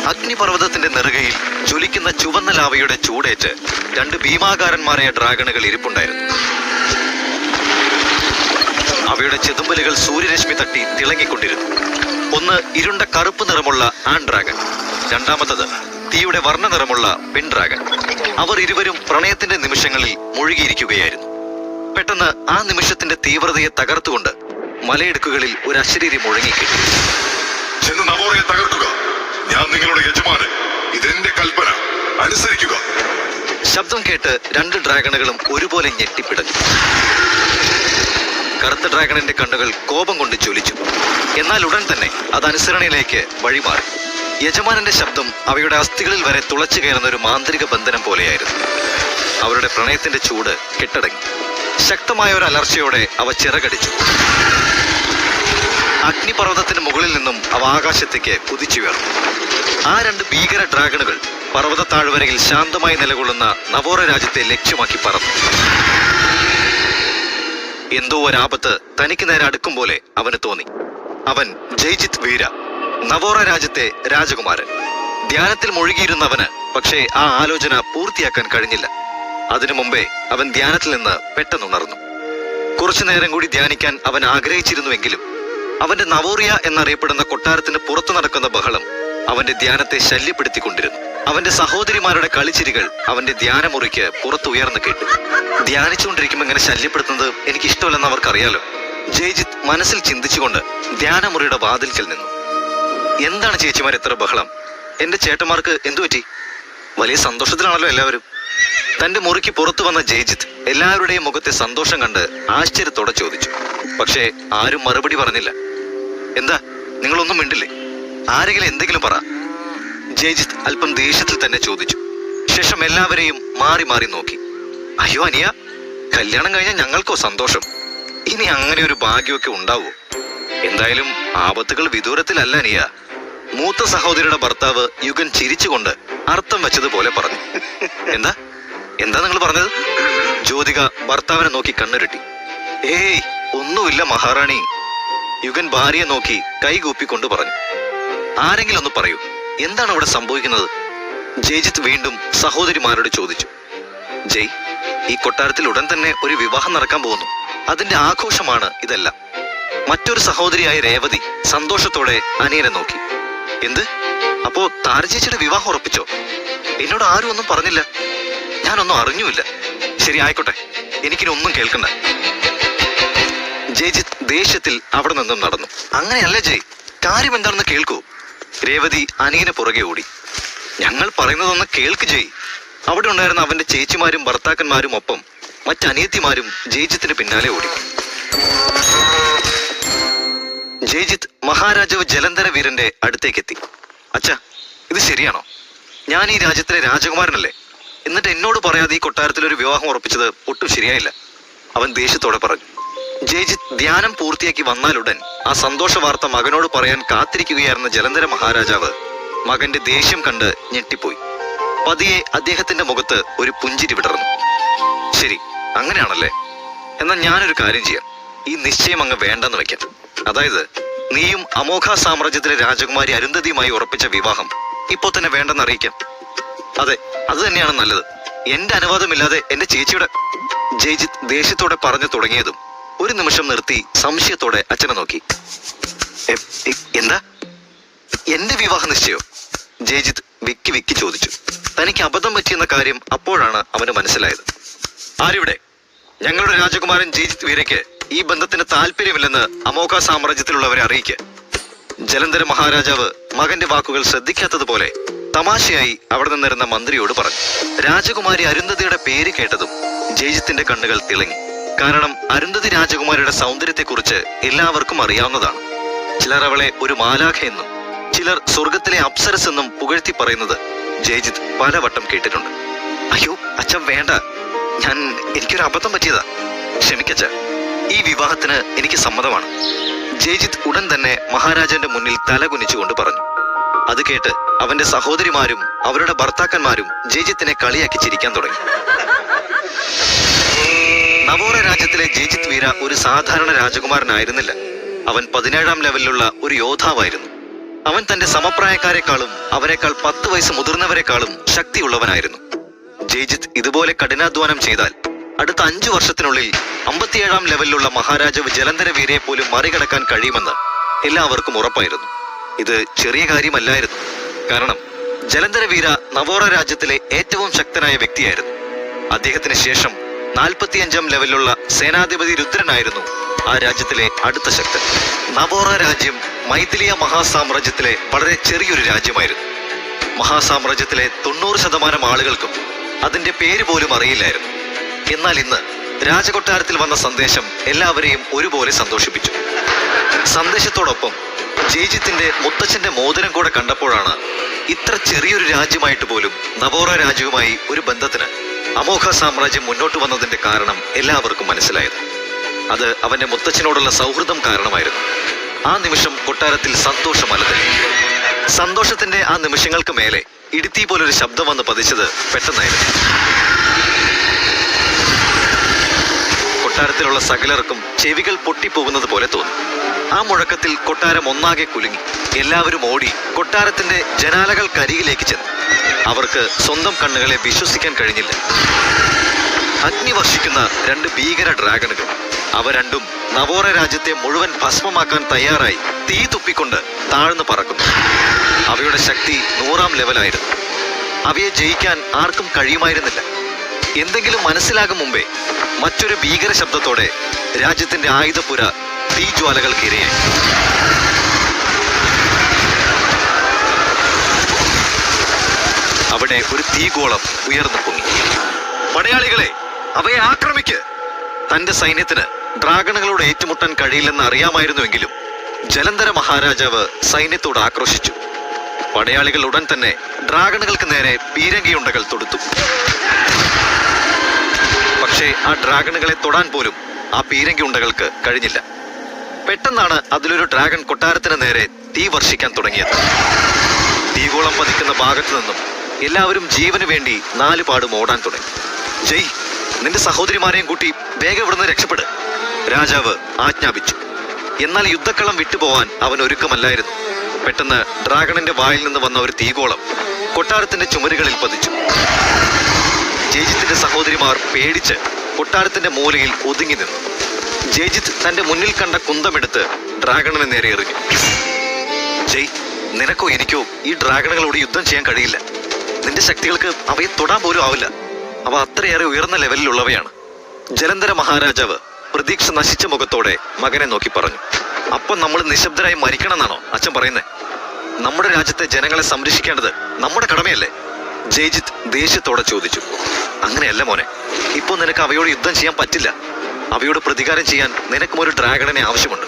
അഗ്നിപർവ്വതത്തിന്റെ നെറുകയിൽ ജ്വലിക്കുന്ന ചുവന്ന ലാവയുടെ ചൂടേറ്റ് 2 ഭീമാകാരന്മാരായ ഡ്രാഗണുകൾ ഇരിപ്പുണ്ടായിരുന്നു. അവയുടെ ചെതുമ്പലുകൾ സൂര്യരശ്മി തട്ടി തിളങ്ങിക്കൊണ്ടിരുന്നു. ഒന്ന് ഇരുണ്ട കറുപ്പ് നിറമുള്ള ആൺ ഡ്രാഗൺ, രണ്ടാമത്തത് തീയുടെ വർണ്ണ നിറമുള്ള പെൺ ഡ്രാഗൺ. അവർ ഇരുവരും പ്രണയത്തിന്റെ നിമിഷങ്ങളിൽ മുഴുകിയിരിക്കുകയായിരുന്നു. പെട്ടെന്ന് ആ നിമിഷത്തിന്റെ തീവ്രതയെ തകർത്തുകൊണ്ട് മലയിടുക്കുകളിൽ ഒരു അശരീരി മുഴങ്ങിക്കിട്ടി. ചെന്ന് നവോറയെ തകർക്കുക. ഞാൻ നിങ്ങളുടെ യജമാനൻ. ഇതെന്റെ കൽപ്പന, അനുസരിക്കുക. ശബ്ദം കേട്ട് 2 ഡ്രാഗണുകളും ഒരുപോലെ ഞെട്ടിപ്പിടഞ്ഞു. കറുത്ത ഡ്രാഗണിന്റെ കണ്ണുകൾ കോപം കൊണ്ട് ജ്വലിച്ചു. എന്നാൽ ഉടൻ തന്നെ അത് അനുസരണയിലേക്ക് വഴിമാറി. യജമാനന്റെ ശബ്ദം അവയുടെ അസ്ഥികളിൽ വരെ തുളച്ചു കയറുന്ന ഒരു മാന്ത്രിക ബന്ധനം പോലെയായിരുന്നു. അവരുടെ പ്രണയത്തിന്റെ ചൂട് കെട്ടടങ്ങി. ശക്തമായ ഒരു അലർച്ചയോടെ അവ ചിറകടിച്ചു. അഗ്നിപർവ്വതത്തിന് മുകളിൽ നിന്നും അവ ആകാശത്തേക്ക് കുതിച്ചുയർന്നു. ആ 2 ഭീകര ഡ്രാഗണുകൾ പർവ്വത താഴ്വരയിൽ ശാന്തമായി നിലകൊള്ളുന്ന നവോറ രാജ്യത്തെ ലക്ഷ്യമാക്കി പറന്നു. എന്തോ ഒരാപത്ത് തനിക്ക് നേരെ അടുക്കും പോലെ അവന് തോന്നി. അവൻ ജയ്ജിത്ത് വീര, നവോറ രാജ്യത്തെ രാജകുമാരൻ. ധ്യാനത്തിൽ മുഴുകിയിരുന്നവന് പക്ഷേ ആ ആലോചന പൂർത്തിയാക്കാൻ കഴിഞ്ഞില്ല. അതിനു മുമ്പേ അവൻ ധ്യാനത്തിൽ നിന്ന് പെട്ടെന്നുണർന്നു. കുറച്ചു നേരം കൂടി ധ്യാനിക്കാൻ അവൻ ആഗ്രഹിച്ചിരുന്നുവെങ്കിലും അവന്റെ നവോറിയ എന്നറിയപ്പെടുന്ന കൊട്ടാരത്തിന് പുറത്തു നടക്കുന്ന ബഹളം അവന്റെ ധ്യാനത്തെ ശല്യപ്പെടുത്തിക്കൊണ്ടിരുന്നു. അവന്റെ സഹോദരിമാരുടെ കളിച്ചിരികൾ അവന്റെ ധ്യാനമുറിക്ക് പുറത്തുയർന്നു കേട്ടു. ധ്യാനിച്ചുകൊണ്ടിരിക്കുമ്പോൾ ഇങ്ങനെ ശല്യപ്പെടുത്തുന്നത് എനിക്ക് ഇഷ്ടമല്ലെന്ന് അവർക്കറിയാലോ. ജയ്ജിത്ത് മനസ്സിൽ ചിന്തിച്ചുകൊണ്ട് ധ്യാനമുറിയുടെ വാതിൽക്കൽ നിന്നു. എന്താണ് ചേച്ചിമാർ എത്ര ബഹളം? എന്റെ ചേട്ടന്മാർക്ക് എന്തു പറ്റി? വലിയ സന്തോഷത്തിലാണല്ലോ എല്ലാവരും. തന്റെ മുറിക്ക് പുറത്തു വന്ന ജയ്ജിത്ത് എല്ലാവരുടെയും മുഖത്തെ സന്തോഷം കണ്ട് ആശ്ചര്യത്തോടെ ചോദിച്ചു. പക്ഷേ ആരും മറുപടി പറഞ്ഞില്ല. എന്താ, നിങ്ങളൊന്നും മിണ്ടില്ലേ? ആരെങ്കിലും എന്തെങ്കിലും പറ. ജയ്ജിത്ത് അല്പം ദേഷ്യത്തിൽ തന്നെ ചോദിച്ചു. ശേഷം എല്ലാവരെയും മാറി മാറി നോക്കി. അയ്യോ അനിയ, കല്യാണം കഴിഞ്ഞാൽ ഞങ്ങൾക്കോ സന്തോഷം. ഇനി അങ്ങനെ ഒരു ഭാഗ്യമൊക്കെ ഉണ്ടാവോ? എന്തായാലും ആപത്തുകൾ വിദൂരത്തിലല്ല അനിയ. മൂത്ത സഹോദരിയുടെ ഭർത്താവ് യുഗൻ ചിരിച്ചുകൊണ്ട് അർത്ഥം വെച്ചതുപോലെ പറഞ്ഞു. എന്താ എന്താ നിങ്ങൾ പറഞ്ഞത്? ജ്യോതിക ഭർത്താവിനെ നോക്കി കണ്ണുരുട്ടി. ഏയ് ഒന്നുമില്ല മഹാറാണി. യുഗൻ ഭാര്യയെ നോക്കി കൈകൂപ്പിക്കൊണ്ട് പറഞ്ഞു. ആരെങ്കിലും ഒന്ന് പറയൂ, എന്താണ് ഇവിടെ സംഭവിക്കുന്നത്? ജയ്ജിത്ത് വീണ്ടും സഹോദരിമാരോട് ചോദിച്ചു. ജയ്, ഈ കൊട്ടാരത്തിൽ ഉടൻ തന്നെ ഒരു വിവാഹം നടക്കാൻ പോകുന്നു. അതിന്റെ ആഘോഷമാണ് ഇതെല്ലാം. മറ്റൊരു സഹോദരിയായ രേവതി സന്തോഷത്തോടെ അനിയനെ നോക്കി. എന്ത്? അപ്പോ താരചേച്ചിയുടെ വിവാഹം ഉറപ്പിച്ചോ? എന്നോട് ആരും ഒന്നും പറഞ്ഞില്ല. ഞാനൊന്നും അറിഞ്ഞുമില്ല. ശരി, ആയിക്കോട്ടെ, എനിക്കിനൊന്നും കേൾക്കണ്ട. ജയ്ജിത്ത് ദേഷ്യത്തിൽ അവിടെ നിന്നും നടന്നു. അങ്ങനെയല്ല ജയ്, കാര്യം എന്താണെന്ന് കേൾക്കൂ. രേവതി അനിയനെ പുറകെ ഓടി. ഞങ്ങൾ പറയുന്നതൊന്ന് കേൾക്ക് ജയ്. അവിടെ ഉണ്ടായിരുന്ന അവന്റെ ചേച്ചിമാരും ഭർത്താക്കന്മാരും ഒപ്പം മറ്റനിയത്തിമാരും ജയ്ജിത്തിന് പിന്നാലെ ഓടി. ജയ്ജിത്ത് മഹാരാജാവ് ജലന്ധര വീരന്റെ അടുത്തേക്കെത്തി. അച്ഛാ, ഇത് ശരിയാണോ? ഞാൻ ഈ രാജ്യത്തിലെ രാജകുമാരനല്ലേ? എന്നിട്ട് എന്നോട് പറയാതെ ഈ കൊട്ടാരത്തിൽ ഒരു വിവാഹം ഉറപ്പിച്ചത് ഒട്ടും ശരിയായില്ല, അവൻ ദേഷ്യത്തോടെ പറഞ്ഞു. ജയ്ജിത്ത് ധ്യാനം പൂർത്തിയാക്കി വന്നാലുടൻ ആ സന്തോഷ വാർത്ത മകനോട് പറയാൻ കാത്തിരിക്കുകയായിരുന്ന ജലന്ധര മഹാരാജാവ് മകന്റെ ദേഷ്യം കണ്ട് ഞെട്ടിപ്പോയി. പതിയെ അദ്ദേഹത്തിന്റെ മുഖത്ത് ഒരു പുഞ്ചിരി വിടർന്നു. ശരി, അങ്ങനെയാണല്ലേ? എന്നാൽ ഞാനൊരു കാര്യം ചെയ്യാം. ഈ നിശ്ചയം അങ്ങ് വേണ്ടെന്ന് വെക്കാം. അതായത് നീയും അമോഘ സാമ്രാജ്യത്തിലെ രാജകുമാരി അരുന്ധതിയുമായി ഉറപ്പിച്ച വിവാഹം ഇപ്പോ തന്നെ വേണ്ടെന്ന് അറിയിക്കാം. അതെ, അത് തന്നെയാണ് നല്ലത്. എന്റെ അനുവാദമില്ലാതെ എന്റെ ചേച്ചിയുടെ... ജയ്ജിത്ത് ദേഷ്യത്തോടെ പറഞ്ഞു തുടങ്ങിയതും ഒരു നിമിഷം നിർത്തി സംശയത്തോടെ അച്ഛനെ നോക്കി. എന്താ, എന്റെ വിവാഹ നിശ്ചയോ? ജയ്ജിത്ത് വിക്കി വിക്കി ചോദിച്ചു. തനിക്ക് അബദ്ധം പറ്റിയെന്ന കാര്യം അപ്പോഴാണ് അവന് മനസ്സിലായത്. ആരിവിടെ? ഞങ്ങളുടെ രാജകുമാരൻ ജയ്ജിത്ത് വീരയ്ക്ക് ഈ ബന്ധത്തിന് താല്പര്യമില്ലെന്ന് അമോഘ സാമ്രാജ്യത്തിലുള്ളവരെ അറിയിക്കുക. ജലന്ധര മഹാരാജാവ് മകന്റെ വാക്കുകൾ ശ്രദ്ധിക്കാത്തതുപോലെ തമാശയായി അവിടെ നിന്നിരുന്ന മന്ത്രിയോട് പറഞ്ഞു. രാജകുമാരി അരുന്ധതിയുടെ പേര് കേട്ടതും ജയ്ജിത്തിന്റെ കണ്ണുകൾ തിളങ്ങി. കാരണം അരുന്ധതി രാജകുമാരിയുടെ സൗന്ദര്യത്തെക്കുറിച്ച് എല്ലാവർക്കും അറിയാവുന്നതാണ്. ചിലർ അവളെ ഒരു മാലാഖയെന്നും ചിലർ സ്വർഗത്തിലെ അപ്സരസ് എന്നും പുകഴ്ത്തി പറയുന്നത് ജയ്ജിത്ത് പലവട്ടം കേട്ടിട്ടുണ്ട്. അയ്യോ അച്ഛൻ വേണ്ട, എനിക്കൊരു അബദ്ധം പറ്റിയതാ, ക്ഷമിക്കച്ച. ഈ വിവാഹത്തിന് എനിക്ക് സമ്മതമാണ്. ജയ്ജിത്ത് ഉടൻ തന്നെ മഹാരാജാന്റെ മുന്നിൽ തല കുനിച്ചുകൊണ്ട് പറഞ്ഞു. അത് കേട്ട് അവന്റെ സഹോദരിമാരും അവരുടെ ഭർത്താക്കന്മാരും ജയ്ജിത്തിനെ കളിയാക്കി ചിരിക്കാൻ തുടങ്ങി. നവോറ രാജ്യത്തിലെ ജയ്ജിത്ത് വീര ഒരു സാധാരണ രാജകുമാരനായിരുന്നില്ല. അവൻ 17ാം ലെവലിലുള്ള ഒരു യോദ്ധാവായിരുന്നു. അവൻ തന്റെ സമപ്രായക്കാരെക്കാളും അവനേക്കാൾ 10 വയസ്സ് മുതിർന്നവരെക്കാളും ശക്തിയുള്ളവനായിരുന്നു. ജയ്ജിത്ത് ഇതുപോലെ കഠിനാധ്വാനം ചെയ്താൽ അടുത്ത 5 വർഷത്തിനുള്ളിൽ 57-ാം ലെവലിലുള്ള മഹാരാജാവ് ജലന്ധര വീരയെ പോലും മറികടക്കാൻ കഴിയുമെന്ന് എല്ലാവർക്കും ഉറപ്പായിരുന്നു. ഇത് ചെറിയ കാര്യമല്ലായിരുന്നു. കാരണം ജലന്ധര വീര നവോറ രാജ്യത്തിലെ ഏറ്റവും ശക്തനായ വ്യക്തിയായിരുന്നു. അദ്ദേഹത്തിന് ശേഷം 45-ാം ലെവലിലുള്ള സേനാധിപതി രുദ്രനായിരുന്നു ആ രാജ്യത്തിലെ അടുത്ത ശക്തൻ. നവോറ രാജ്യം മൈഥിലിയ മഹാസാമ്രാജ്യത്തിലെ വളരെ ചെറിയൊരു രാജ്യമായിരുന്നു. മഹാസാമ്രാജ്യത്തിലെ 90% ആളുകൾക്കും അതിന്റെ പേര് പോലും അറിയില്ലായിരുന്നു. എന്നാൽ ഇന്ന് രാജകൊട്ടാരത്തിൽ വന്ന സന്ദേശം എല്ലാവരെയും ഒരുപോലെ സന്തോഷിപ്പിച്ചു. സന്ദേശത്തോടൊപ്പം ജയ്ജിത്തിന്റെ മുത്തച്ഛന്റെ മോതിരം കൂടെ കണ്ടപ്പോഴാണ് ഇത്ര ചെറിയൊരു രാജ്യമായിട്ട് പോലും നവോറ രാജ്യവുമായി ഒരു ബന്ധത്തിന് അമോഘ സാമ്രാജ്യം മുന്നോട്ട് വന്നതിന്റെ കാരണം എല്ലാവർക്കും മനസ്സിലായത്. അത് അവന്റെ മുത്തച്ഛനോടുള്ള സൗഹൃദം കാരണമായിരുന്നു. ആ നിമിഷം കൊട്ടാരത്തിൽ സന്തോഷം അലതല്ലി. സന്തോഷത്തിന്റെ ആ നിമിഷങ്ങൾക്ക് മേലെ ഇടുത്തി പോലൊരു ശബ്ദം വന്ന് പതിച്ചത് പെട്ടെന്നായിരുന്നു. കൊട്ടാരത്തിലുള്ള സകലർക്കും ചെവികൾ പൊട്ടിപ്പോകുന്നത് പോലെ തോന്നി. ആ മുഴക്കത്തിൽ കൊട്ടാരം ഒന്നാകെ കുലുങ്ങി. എല്ലാവരും ഓടി കൊട്ടാരത്തിന്റെ ജനാലകൾക്കരികിലേക്ക് ചെന്നു. അവർക്ക് സ്വന്തം കണ്ണുകളെ വിശ്വസിക്കാൻ കഴിഞ്ഞില്ല. അഗ്നി വർഷിക്കുന്ന 2 ഭീകര ഡ്രാഗണുകൾ. അവ രണ്ടും നവോറ രാജ്യത്തെ മുഴുവൻ ഭസ്മമാക്കാൻ തയ്യാറായി തീ തുപ്പിക്കൊണ്ട് താഴ്ന്നു പറക്കുന്നു. അവയുടെ ശക്തി 100-ാം ലെവലായിരുന്നു. അവയെ ജയിക്കാൻ ആർക്കും കഴിയുമായിരുന്നില്ല. എന്തെങ്കിലും മനസ്സിലാകും മുമ്പേ മറ്റൊരു ഭീകര ശബ്ദത്തോടെ രാജ്യത്തിന്റെ ആയുധപുര തീജ്വാലകൾക്കിരയായി. അവിടെ ഒരു തീഗോളം ഉയർന്നു പൊങ്ങി. പടയാളികളെ, അവയെ ആക്രമിക്ക്! തന്റെ സൈന്യത്തിന് ഡ്രാഗണുകളോട് ഏറ്റുമുട്ടാൻ കഴിയില്ലെന്ന് അറിയാമായിരുന്നുവെങ്കിലും ജലന്ധര മഹാരാജാവ് സൈന്യത്തോട് ആക്രോശിച്ചു. പടയാളികൾ ഉടൻ തന്നെ ഡ്രാഗണുകൾക്ക് നേരെ പീരങ്കിയുണ്ടകൾ തൊടുത്തു. പക്ഷേ ആ ഡ്രാഗണുകളെ തൊടാൻ പോലും ആ പീരങ്കിയുണ്ടകൾക്ക് കഴിഞ്ഞില്ല. പെട്ടെന്നാണ് അതിലൊരു ഡ്രാഗൺ കൊട്ടാരത്തിന് നേരെ തീ വർഷിക്കാൻ തുടങ്ങിയത്. തീഗോളം പതിക്കുന്ന ഭാഗത്തു നിന്നും എല്ലാവരും ജീവന് വേണ്ടി 4 പാടും ഓടാൻ തുടങ്ങി. ജയ്, നിന്റെ സഹോദരിമാരെയും കൂട്ടി വേഗം ഇവിടുന്ന് രക്ഷപ്പെട്, രാജാവ് ആജ്ഞാപിച്ചു. എന്നാൽ യുദ്ധക്കളം വിട്ടുപോവാൻ അവൻ ഒരുക്കമല്ലായിരുന്നു. പെട്ടെന്ന് ഡ്രാഗണിന്റെ വായിൽ നിന്ന് വന്ന ഒരു തീഗോളം കൊട്ടാരത്തിന്റെ ചുമരുകളിൽ പതിച്ചു. ജയ്ജിത്തിന്റെ സഹോദരിമാർ പേടിച്ച് കൊട്ടാരത്തിന്റെ മൂലയിൽ ഒതുങ്ങി നിന്നു. ജയ്ജിത്ത് തന്റെ മുന്നിൽ കണ്ട കുന്തമെടുത്ത് ഡ്രാഗണിന് നേരെ എറിഞ്ഞു. ജയ്, നിനക്കോ എനിക്കോ ഈ ഡ്രാഗണുകളോട് യുദ്ധം ചെയ്യാൻ കഴിയില്ല. നിന്റെ ശക്തികൾക്ക് അവയെ തൊടാൻ പോലും ആവില്ല. അവ അത്രയേറെ ഉയർന്ന ലെവലിലുള്ളവയാണ്. ജലന്ധര മഹാരാജാവ് പ്രതീക്ഷ നശിച്ച മുഖത്തോടെ മകനെ നോക്കി പറഞ്ഞു. അപ്പം നമ്മൾ നിശബ്ദരായി മരിക്കണമെന്നാണോ അച്ഛൻ പറയുന്നത്? നമ്മുടെ രാജ്യത്തെ ജനങ്ങളെ സംരക്ഷിക്കേണ്ടത് നമ്മുടെ കടമയല്ലേ? ജയ്ജിത്ത് ദേഷ്യത്തോടെ ചോദിച്ചു. അങ്ങനെയല്ല മോനെ, ഇപ്പൊ നിനക്ക് അവയോട് യുദ്ധം ചെയ്യാൻ പറ്റില്ല. അവയോട് പ്രതികാരം ചെയ്യാൻ നിനക്കും ഒരു ഡ്രാഗണിനെ ആവശ്യമുണ്ട്.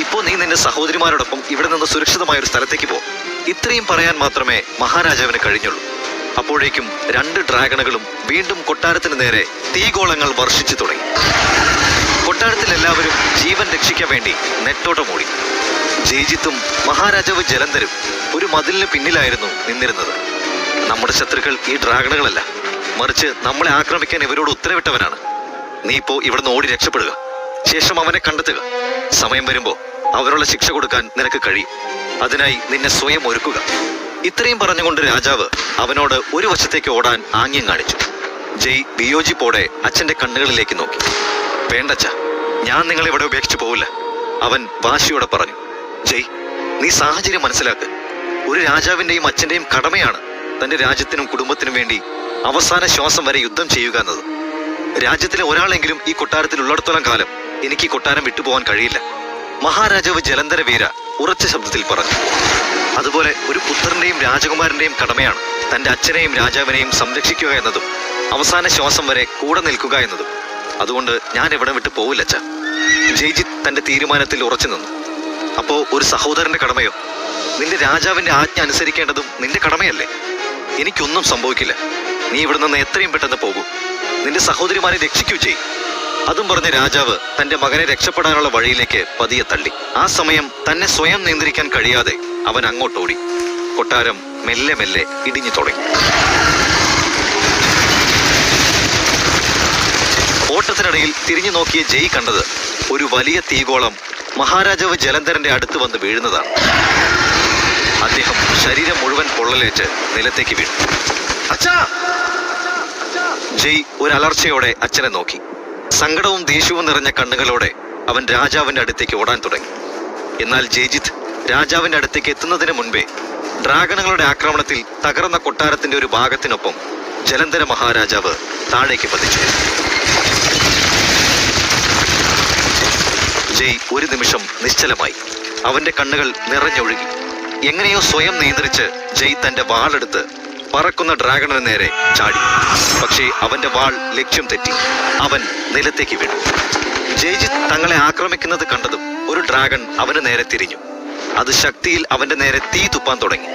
ഇപ്പോ നീ നിന്റെ സഹോദരിമാരോടൊപ്പം ഇവിടെ നിന്ന് സുരക്ഷിതമായ ഒരു സ്ഥലത്തേക്ക് പോ. ഇത്രയും പറയാൻ മാത്രമേ മഹാരാജാവിന് കഴിഞ്ഞുള്ളൂ. അപ്പോഴേക്കും 2 ഡ്രാഗണുകളും വീണ്ടും കൊട്ടാരത്തിന് നേരെ തീഗോളങ്ങൾ വർഷിച്ചു തുടങ്ങി. കൊട്ടാരത്തിൽ എല്ലാവരും ജീവൻ രക്ഷിക്കാൻ വേണ്ടി നെട്ടോട്ടമോടി. ജയ്ജിത്തും മഹാരാജാവ് ജലന്ധരും ഒരു മതിലിന് പിന്നിലായിരുന്നു നിന്നിരുന്നത്. നമ്മുടെ ശത്രുക്കൾ ഈ ഡ്രാഗണുകളല്ല, മറിച്ച് നമ്മളെ ആക്രമിക്കാൻ ഇവരോട് ഉത്തരവിട്ടവനാണ്. നീ ഇപ്പോ ഇവിടുന്ന് ഓടി രക്ഷപ്പെടുക. ശേഷം അവനെ കണ്ടെത്തുക. സമയം വരുമ്പോ അവനുള്ള ശിക്ഷ കൊടുക്കാൻ നിനക്ക് കഴിയും. അതിനായി നിന്നെ സ്വയം ഒരുക്കുക. ഇത്രയും പറഞ്ഞുകൊണ്ട് രാജാവ് അവനോട് ഒരു വശത്തേക്ക് ഓടാൻ ആംഗ്യം കാണിച്ചു. ജയ് വിയോജിപ്പോടെ അച്ഛന്റെ കണ്ണുകളിലേക്ക് നോക്കി. വേണ്ടച്ച, ഞാൻ നിങ്ങളെ ഇവിടെ ഉപേക്ഷിച്ചു പോവില്ല, അവൻ വാശിയോടെ പറഞ്ഞു. ജയ്, നീ സാഹചര്യം മനസ്സിലാക്ക്. ഒരു രാജാവിന്റെയും അച്ഛന്റെയും കടമയാണ് തന്റെ രാജ്യത്തിനും കുടുംബത്തിനും വേണ്ടി അവസാന ശ്വാസം വരെ യുദ്ധം ചെയ്യുക എന്നത്. രാജ്യത്തിലെ ഒരാളെങ്കിലും ഈ കൊട്ടാരത്തിൽ ഉള്ളിടത്തോളം കാലം എനിക്ക് ഈ കൊട്ടാരം വിട്ടുപോകാൻ കഴിയില്ല, മഹാരാജാവ് ജലന്ധര വീര ഉറച്ച ശബ്ദത്തിൽ പറഞ്ഞു. അതുപോലെ ഒരു പുത്രന്റെയും രാജകുമാരന്റെയും കടമയാണ് തന്റെ അച്ഛനെയും രാജാവിനെയും സംരക്ഷിക്കുക എന്നതും അവസാന ശ്വാസം വരെ കൂടെ നിൽക്കുക എന്നതും. അതുകൊണ്ട് ഞാൻ എവിടെ വിട്ടു പോവില്ലച്ച. ജയ്ജിത്ത് തന്റെ തീരുമാനത്തിൽ ഉറച്ചു നിന്നു. അപ്പോ ഒരു സഹോദരന്റെ കടമയോ? നിന്റെ രാജാവിന്റെ ആജ്ഞ അനുസരിക്കേണ്ടതും നിന്റെ കടമയല്ലേ? എനിക്കൊന്നും സംഭവിക്കില്ല. നീ ഇവിടെ നിന്ന് എത്രയും പെട്ടെന്ന് പോകൂ. നിന്റെ സഹോദരിമാരെ രക്ഷിക്കൂ ചെയ്. അതും പറഞ്ഞ് രാജാവ് തന്റെ മകനെ രക്ഷപ്പെടാനുള്ള വഴിയിലേക്ക് പതിയെ തള്ളി. ആ സമയം തന്നെ സ്വയം നിയന്ത്രിക്കാൻ കഴിയാതെ അവൻ അങ്ങോട്ടോടി. കൊട്ടാരം മെല്ലെ മെല്ലെ ഇടിഞ്ഞു തുടങ്ങി. ഓട്ടത്തിനിടയിൽ തിരിഞ്ഞു നോക്കിയ ജയ് കണ്ടത് ഒരു വലിയ തീഗോളം മഹാരാജാവ് ജലന്ധരന്റെ അടുത്ത് വന്ന് വീഴുന്നതാണ്. അദ്ദേഹം ശരീരം മുഴുവൻ പൊള്ളലേറ്റ് നിലത്തേക്ക് വീണു. അച്ഛാ! ജയ് ഒരു അലർച്ചയോടെ അച്ഛനെ നോക്കി. സങ്കടവും ദേഷ്യവും നിറഞ്ഞ കണ്ണുകളോടെ അവൻ രാജാവിന്റെ അടുത്തേക്ക് ഓടാൻ തുടങ്ങി. എന്നാൽ ജയ്ജിത്ത് രാജാവിന്റെ അടുത്തേക്ക് എത്തുന്നതിന് മുൻപേ ഡ്രാഗണുകളുടെ ആക്രമണത്തിൽ തകർന്ന കൊട്ടാരത്തിന്റെ ഒരു ഭാഗത്തിനൊപ്പം ജലന്ധര മഹാരാജാവ് താഴേക്ക് പതിച്ചു. ജയ് ഒരു നിമിഷം നിശ്ചലമായി. അവന്റെ കണ്ണുകൾ നിറഞ്ഞൊഴുകി. എങ്ങനെയോ സ്വയം നിയന്ത്രിച്ച് ജയ് തന്റെ വാളെടുത്ത് പറക്കുന്ന ഡ്രാഗണിന് നേരെ ചാടി. പക്ഷേ അവന്റെ വാൾ ലക്ഷ്യം തെറ്റി. അവൻ നിലത്തേക്ക് വീണു. ജയ്ജിത്ത് തങ്ങളെ ആക്രമിക്കുന്നത് കണ്ടതും ഒരു ഡ്രാഗൺ അവന് നേരെ തിരിഞ്ഞു. അത് ശക്തിയിൽ അവന്റെ നേരെ തീ തുപ്പാൻ തുടങ്ങി.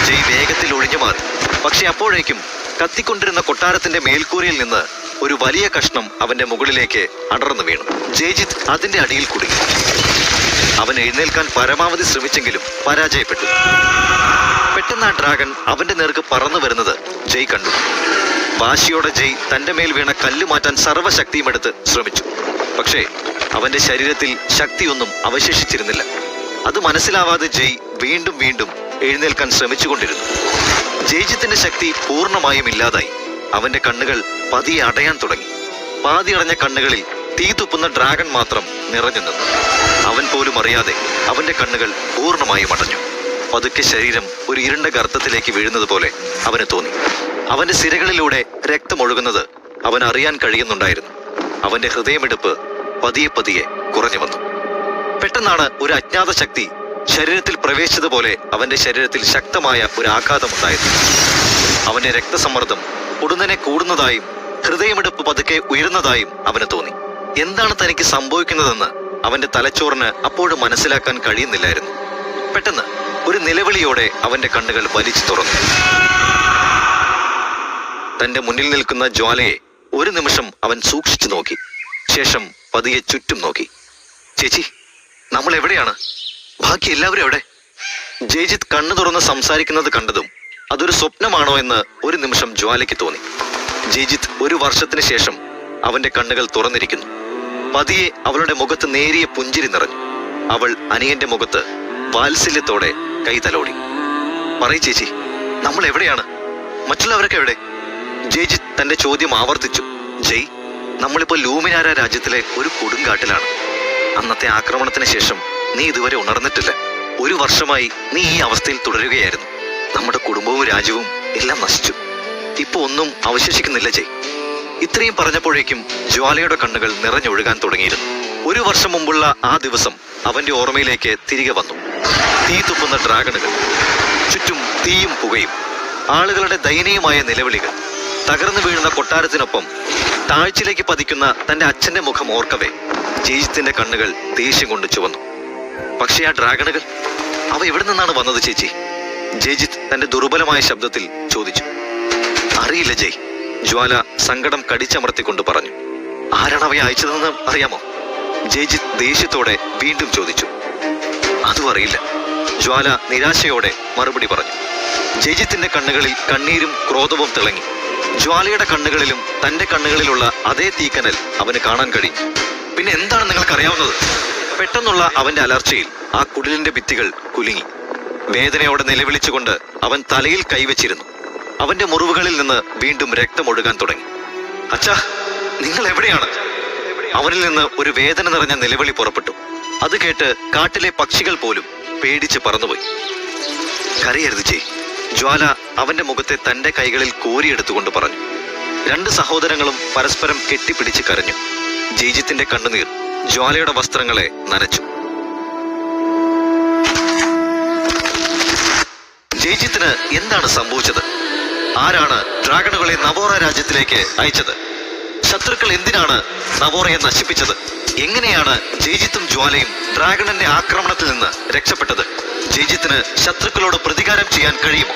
ജയ് വേഗത്തിൽ ഒഴിഞ്ഞു മാറി. പക്ഷെ അപ്പോഴേക്കും കത്തിക്കൊണ്ടിരുന്ന കൊട്ടാരത്തിന്റെ മേൽക്കൂരയിൽ നിന്ന് ഒരു വലിയ കഷ്ണം അവന്റെ മുകളിലേക്ക് അടർന്നു വീണു. ജയ്ജിത്ത് അതിന്റെ അടിയിൽ കുടുങ്ങി. അവൻ എഴുന്നേൽക്കാൻ പരമാവധി ശ്രമിച്ചെങ്കിലും പരാജയപ്പെട്ടു. പെട്ടെന്ന് ആ ഡ്രാഗൺ അവന്റെ നേർക്ക് പറന്നു വരുന്നത് ജയ് കണ്ടു. വാശിയോടെ ജയ് തന്റെ മേൽ വീണ കല്ല് മാറ്റാൻ സർവ്വശക്തിയും എടുത്ത് ശ്രമിച്ചു. പക്ഷേ അവന്റെ ശരീരത്തിൽ ശക്തിയൊന്നും അവശേഷിച്ചിരുന്നില്ല. അത് മനസ്സിലാവാതെ ജയ് വീണ്ടും വീണ്ടും എഴുന്നേൽക്കാൻ ശ്രമിച്ചുകൊണ്ടിരുന്നു. ജയ്ജിത്തിന്റെ ശക്തി പൂർണ്ണമായും ഇല്ലാതായി. അവന്റെ കണ്ണുകൾ പതിയെ അടയാൻ തുടങ്ങി. പാതി അടഞ്ഞ കണ്ണുകളിൽ തീ തുപ്പുന്ന ഡ്രാഗൺ മാത്രം നിറഞ്ഞു നിന്നു. അവൻ പോലും അറിയാതെ അവന്റെ കണ്ണുകൾ പൂർണ്ണമായും അടഞ്ഞു. പതുക്കെ ശരീരം ഒരു ഇരുണ്ട ഗർത്തത്തിലേക്ക് വീഴുന്നത് പോലെ അവന് തോന്നി. അവന്റെ സിരകളിലൂടെ രക്തമൊഴുകുന്നത് അവൻ അറിയാൻ കഴിയുന്നുണ്ടായിരുന്നു. അവന്റെ ഹൃദയമിടിപ്പ് പതിയെ പതിയെ കുറഞ്ഞു വന്നു. പെട്ടെന്നാണ് ഒരു അജ്ഞാത ശക്തി ശരീരത്തിൽ പ്രവേശിച്ചതുപോലെ അവന്റെ ശരീരത്തിൽ ശക്തമായ ഒരു ആഘാതമുണ്ടായിരുന്നു. അവന്റെ രക്തസമ്മർദ്ദം ഉടനെ കൂടുന്നതായും ഹൃദയമിടിപ്പ് പതുക്കെ ഉയരുന്നതായും അവന് തോന്നി. എന്താണ് തനിക്ക് സംഭവിക്കുന്നതെന്ന് അവന്റെ തലച്ചോറിന് അപ്പോഴും മനസ്സിലാക്കാൻ കഴിയുന്നില്ലായിരുന്നു. പെട്ടെന്ന് ഒരു നിലവിളിയോടെ അവന്റെ കണ്ണുകൾ വലിച്ചു തുറന്നു. തന്റെ മുന്നിൽ നിൽക്കുന്ന ജ്വാലയെ ഒരു നിമിഷം അവൻ സൂക്ഷിച്ചു നോക്കി. ശേഷം പതിയെ ചുറ്റും നോക്കി. ചേച്ചി, നമ്മൾ എവിടെയാണ്? ബാക്കി എല്ലാവരും എവിടെ? ജയ്ജിത്ത് കണ്ണു തുറന്ന് സംസാരിക്കുന്നത് കണ്ടതും അതൊരു സ്വപ്നമാണോ എന്ന് ഒരു നിമിഷം ജ്വാലയ്ക്ക് തോന്നി. ജയ്ജിത്ത് ഒരു വർഷത്തിന് ശേഷം അവന്റെ കണ്ണുകൾ തുറന്നിരിക്കുന്നു. പതിയെ അവളുടെ മുഖത്ത് നേരിയ പുഞ്ചിരി നിറഞ്ഞു. അവൾ അനിയന്റെ മുഖത്ത് വാത്സല്യത്തോടെ കൈ തലോടി. പറയ് ചേച്ചി, നമ്മൾ എവിടെയാണ്? മറ്റുള്ളവരൊക്കെ എവിടെ? ജയ്ജിത്ത് തന്റെ ചോദ്യം ആവർത്തിച്ചു. ജയ്, നമ്മളിപ്പോ ലൂമിനാര രാജ്യത്തിലെ ഒരു കൊടുങ്കാട്ടിലാണ്. അന്നത്തെ ആക്രമണത്തിന് ശേഷം നീ ഇതുവരെ ഉണർന്നിട്ടില്ല. ഒരു വർഷമായി നീ ഈ അവസ്ഥയിൽ തുടരുകയായിരുന്നു. നമ്മുടെ കുടുംബവും രാജ്യവും എല്ലാം നശിച്ചു. ഇപ്പൊ ഒന്നും അവശേഷിക്കുന്നില്ല ജയ്. ഇത്രയും പറഞ്ഞപ്പോഴേക്കും ജ്വാലയുടെ കണ്ണുകൾ നിറഞ്ഞൊഴുകാൻ തുടങ്ങിയിരുന്നു. ഒരു വർഷം മുമ്പുള്ള ആ ദിവസം അവന്റെ ഓർമ്മയിലേക്ക് തിരികെ വന്നു. തീ തുപ്പുന്ന ഡ്രാഗണുകൾ, ചുറ്റും തീയും പുകയും, ആളുകളുടെ ദയനീയമായ നിലവിളികൾ, തകർന്നു വീഴുന്ന കൊട്ടാരത്തിനൊപ്പം താഴ്ചയിലേക്ക് പതിക്കുന്ന തന്റെ അച്ഛന്റെ മുഖം ഓർക്കവേ ജയ്ജിത്തിന്റെ കണ്ണുകൾ ദേഷ്യം കൊണ്ട് ചുവന്നു. പക്ഷേ ആ ഡ്രാഗണുകൾ, അവ എവിടെ നിന്നാണ് വന്നത് ചേച്ചി? ജയ്ജിത്ത് തന്റെ ദുർബലമായ ശബ്ദത്തിൽ ചോദിച്ചു. അറിയില്ല ജയ്, ജ്വാല സങ്കടം കടിച്ചമർത്തിക്കൊണ്ട് പറഞ്ഞു. ആരാണ് അവയെ അയച്ചതെന്ന് അറിയാമോ? ജയ്ജിത്ത് ദേഷ്യത്തോടെ വീണ്ടും ചോദിച്ചു. അതും അറിയില്ല, ജ്വാല നിരാശയോടെ മറുപടി പറഞ്ഞു. ജയ്ജിത്തിന്റെ കണ്ണുകളിൽ കണ്ണീരും ക്രോധവും തിളങ്ങി. ജ്വാലയുടെ കണ്ണുകളിലും തന്റെ കണ്ണുകളിലുള്ള അതേ തീക്കനൽ അവന് കാണാൻ കഴിയും. പിന്നെ എന്താണ് നിങ്ങൾക്കറിയാവുന്നത്? പെട്ടെന്നുള്ള അവന്റെ അലർച്ചയിൽ ആ കുടിലിന്റെ ഭിത്തികൾ കുലുങ്ങി. വേദനയോടെ നിലവിളിച്ചുകൊണ്ട് അവൻ തലയിൽ കൈവച്ചിരുന്നു. അവന്റെ മുറിവുകളിൽ നിന്ന് വീണ്ടും രക്തമൊഴുകാൻ തുടങ്ങി. അച്ഛാ, നിങ്ങൾ എവിടെയാണ്? അവനിൽ നിന്ന് ഒരു വേദന നിറഞ്ഞ നിലവിളി പുറപ്പെട്ടു. അത് കേട്ട് കാട്ടിലെ പക്ഷികൾ പോലും പേടിച്ച് പറന്നുപോയി. കരയരുത് ജയ്, ജ്വാല അവന്റെ മുഖത്തെ തന്റെ കൈകളിൽ കോരിയെടുത്തുകൊണ്ട് പറഞ്ഞു. രണ്ട് സഹോദരങ്ങളും പരസ്പരം കെട്ടിപ്പിടിച്ച് കരഞ്ഞു. ജയ്ജിത്തിന്റെ കണ്ണുനീർ ജ്വാലയുടെ വസ്ത്രങ്ങളെ നനച്ചു. ജയ്ജിത്തിന് എന്താണ് സംഭവിച്ചത്? ആരാണ് ഡ്രാഗണുകളെ നവോറ രാജ്യത്തിലേക്ക് അയച്ചത്? ശത്രുക്കൾ എന്തിനാണ് നവോറയെ നശിപ്പിച്ചത്? എങ്ങനെയാണ് ജയ്ജിത്തും ജ്വാലയും ഡ്രാഗണിന്റെ ആക്രമണത്തിൽ നിന്ന് രക്ഷപ്പെട്ടത്? ജയ്ജിത്തിന് ശത്രുക്കളോട് പ്രതികാരം ചെയ്യാൻ കഴിയുമോ?